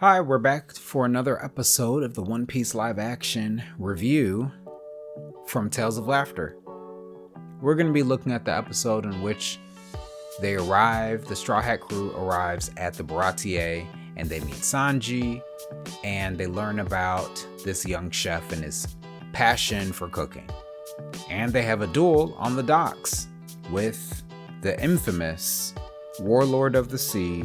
Hi, we're back for another episode of the One Piece live action review from Tales of Laughter. We're going to be looking at the episode in which the Straw Hat crew arrives at the Baratier and they meet Sanji and they learn about this young chef and his passion for cooking. And they have a duel on the docks with the infamous Warlord of the Sea,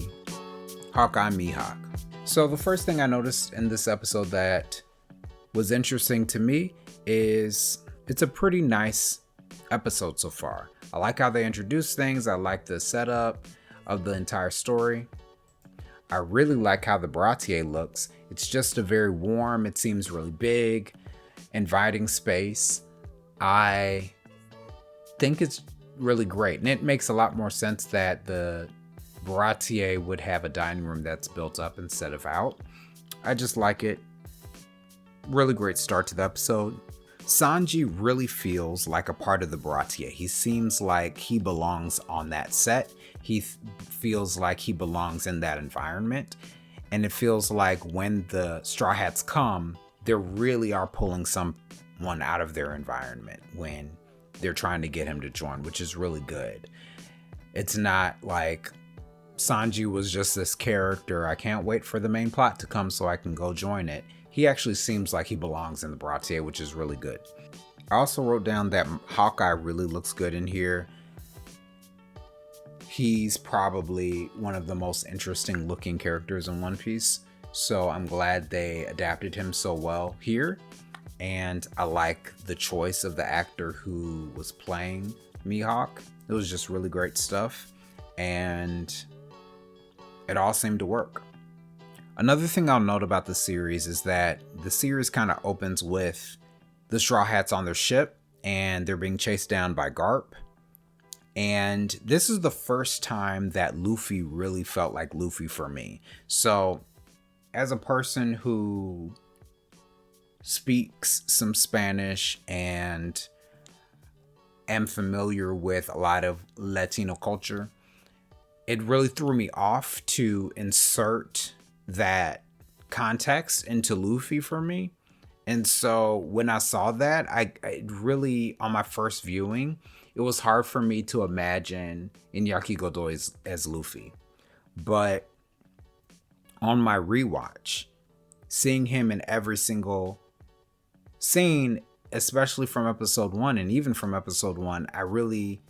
Hawkeye Mihawk. So the first thing I noticed in this episode that was interesting to me is it's a pretty nice episode so far. I like how they introduce things. I like the setup of the entire story. I really like how the Baratier looks. It's just a very warm, it seems really big, inviting space. I think it's really great. And it makes a lot more sense that the Baratier would have a dining room that's built up instead of out. I just like it. Really great start to the episode. Sanji really feels like a part of the Baratier. He seems like he belongs on that set. He feels like he belongs in that environment. And it feels like when the Straw Hats come, they really are pulling someone out of their environment when they're trying to get him to join, which is really good. It's not like Sanji was just this character. I can't wait for the main plot to come so I can go join it. He actually seems like he belongs in the Baratier, which is really good. I also wrote down that Hawkeye really looks good in here. He's probably one of the most interesting looking characters in One Piece. So I'm glad they adapted him so well here. And I like the choice of the actor who was playing Mihawk. It was just really great stuff. And it all seemed to work. Another thing I'll note about the series is that the series kind of opens with the Straw Hats on their ship and they're being chased down by Garp. And this is the first time that Luffy really felt like Luffy for me. So as a person who speaks some Spanish and am familiar with a lot of Latino culture, it really threw me off to insert that context into Luffy for me. And so when I saw that, I really, on my first viewing, it was hard for me to imagine Iñaki Godoy as Luffy. But on my rewatch, seeing him in every single scene, especially from episode 1 and even from episode 1, I really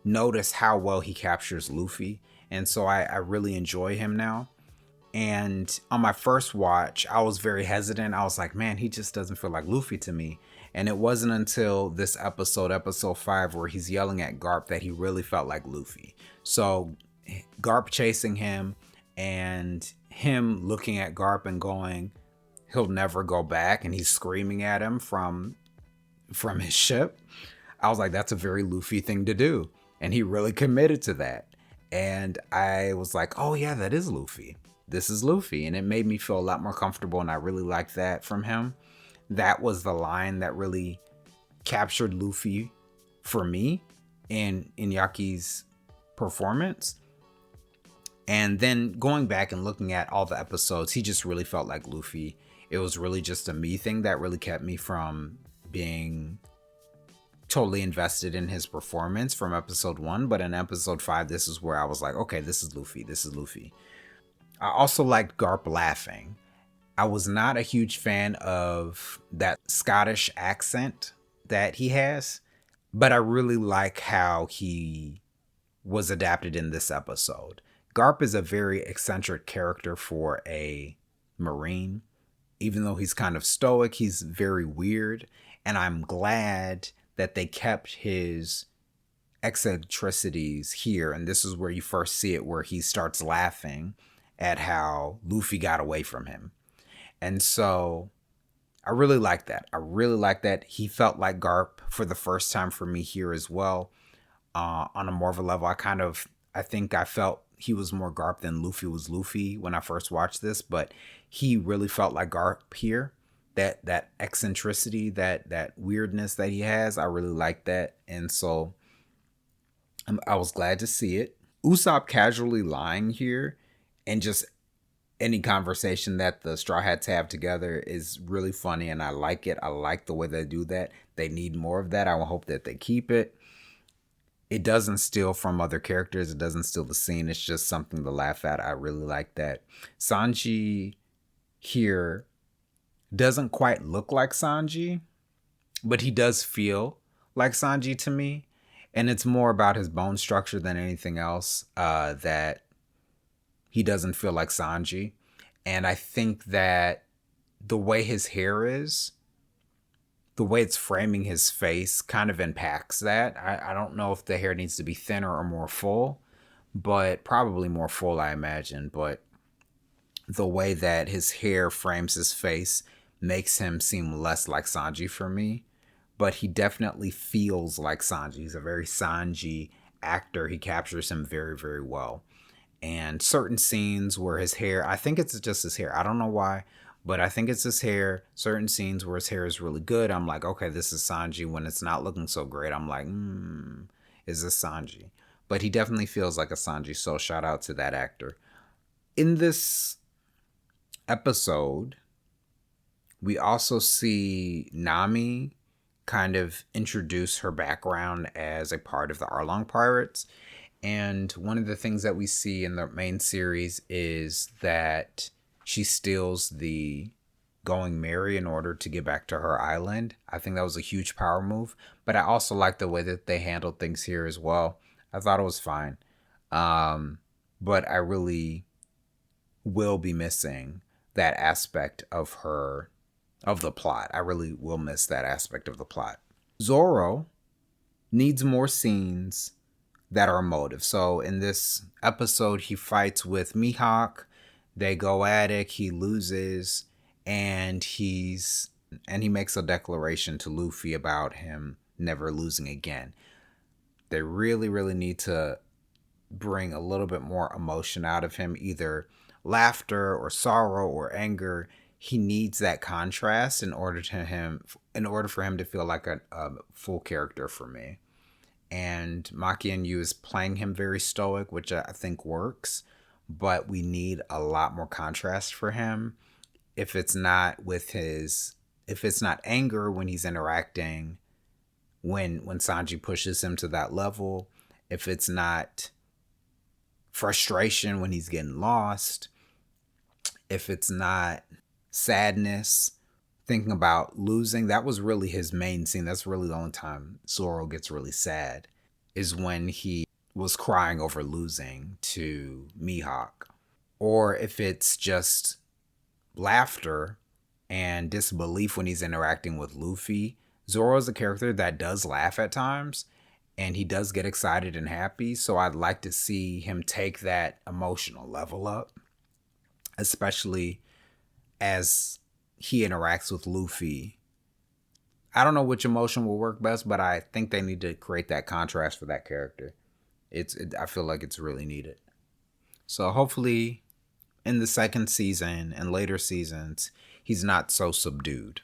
notice how well he captures Luffy. And so I really enjoy him now. And on my first watch, I was very hesitant. I was like, man, he just doesn't feel like Luffy to me. And it wasn't until this episode 5, where he's yelling at Garp that he really felt like Luffy. So Garp chasing him and him looking at Garp and going, he'll never go back. And he's screaming at him from his ship. I was like, that's a very Luffy thing to do. And he really committed to that. And I was like, oh yeah, that is Luffy. This is Luffy. And it made me feel a lot more comfortable. And I really liked that from him. That was the line that really captured Luffy for me in Inyaki's performance. And then going back and looking at all the episodes, he just really felt like Luffy. It was really just a me thing that really kept me from being totally invested in his performance from episode 1, but in episode 5, this is where I was like, okay, this is Luffy. I also liked Garp laughing. I was not a huge fan of that Scottish accent that he has, but I really like how he was adapted in this episode. Garp is a very eccentric character for a Marine. Even though he's kind of stoic, he's very weird, and I'm glad that they kept his eccentricities here. And this is where you first see it, where he starts laughing at how Luffy got away from him. And so I really like that. He felt like Garp for the first time for me here as well. On a more of a level, I think I felt he was more Garp than Luffy was Luffy when I first watched this, but he really felt like Garp here. That eccentricity, that weirdness that he has, I really like that. And so I was glad to see it. Usopp casually lying here and just any conversation that the Straw Hats have together is really funny, and I like it. I like the way they do that. They need more of that. I will hope that they keep it. It doesn't steal from other characters. It doesn't steal the scene. It's just something to laugh at. I really like that. Sanji here doesn't quite look like Sanji, but he does feel like Sanji to me. And it's more about his bone structure than anything else, that he doesn't feel like Sanji. And I think that the way his hair is, the way it's framing his face kind of impacts that. I don't know if the hair needs to be thinner or more full, but probably more full, I imagine. But the way that his hair frames his face makes him seem less like Sanji for me. But he definitely feels like Sanji. He's a very Sanji actor. He captures him very, very well. And certain scenes where his hair, I think it's just his hair. I don't know why, but I think it's his hair. Certain scenes where his hair is really good, I'm like, okay, this is Sanji. When it's not looking so great, I'm like, is this Sanji? But he definitely feels like a Sanji, so shout out to that actor. In this episode, we also see Nami kind of introduce her background as a part of the Arlong Pirates. And one of the things that we see in the main series is that she steals the Going Merry in order to get back to her island. I think that was a huge power move, but I also like the way that they handled things here as well. I thought it was fine. But I really will be missing that aspect of the plot. I really will miss that aspect of the plot. Zoro needs more scenes that are emotive. So in this episode, he fights with Mihawk. They go at it. He loses, and he makes a declaration to Luffy about him never losing again. They really, really need to bring a little bit more emotion out of him, either laughter or sorrow or anger. He needs that contrast in order for him to feel like a full character for me. And Maki and Yu is playing him very stoic, which I think works, but we need a lot more contrast for him. If it's not anger when he's interacting, when Sanji pushes him to that level, if it's not frustration when he's getting lost, if it's not sadness, thinking about losing. That was really his main scene. That's really the only time Zoro gets really sad, is when he was crying over losing to Mihawk. Or if it's just laughter and disbelief when he's interacting with Luffy. Zoro's a character that does laugh at times, and he does get excited and happy. So I'd like to see him take that emotional level up, especially as he interacts with Luffy. I don't know which emotion will work best, but I think they need to create that contrast for that character. I feel like it's really needed. So hopefully in the second season and later seasons, he's not so subdued.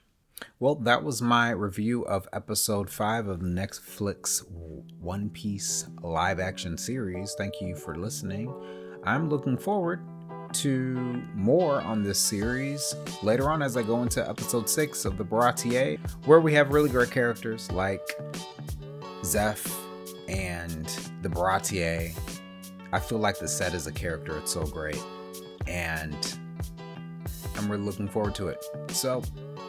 Well, that was my review of episode 5 of the Netflix One Piece live action series. Thank you for listening. I'm looking forward to more on this series later on as I go into episode 6 of the Baratier, where we have really great characters like Zeph and the Baratier. I feel like the set is a character. It's so great, and I'm really looking forward to it. So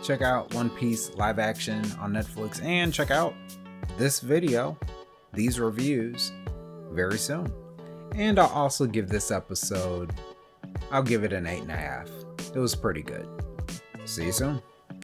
check out One Piece live action on Netflix, and check out this video, these reviews, very soon. And I'll also give this episode, I'll give it an 8.5. It was pretty good. See you soon.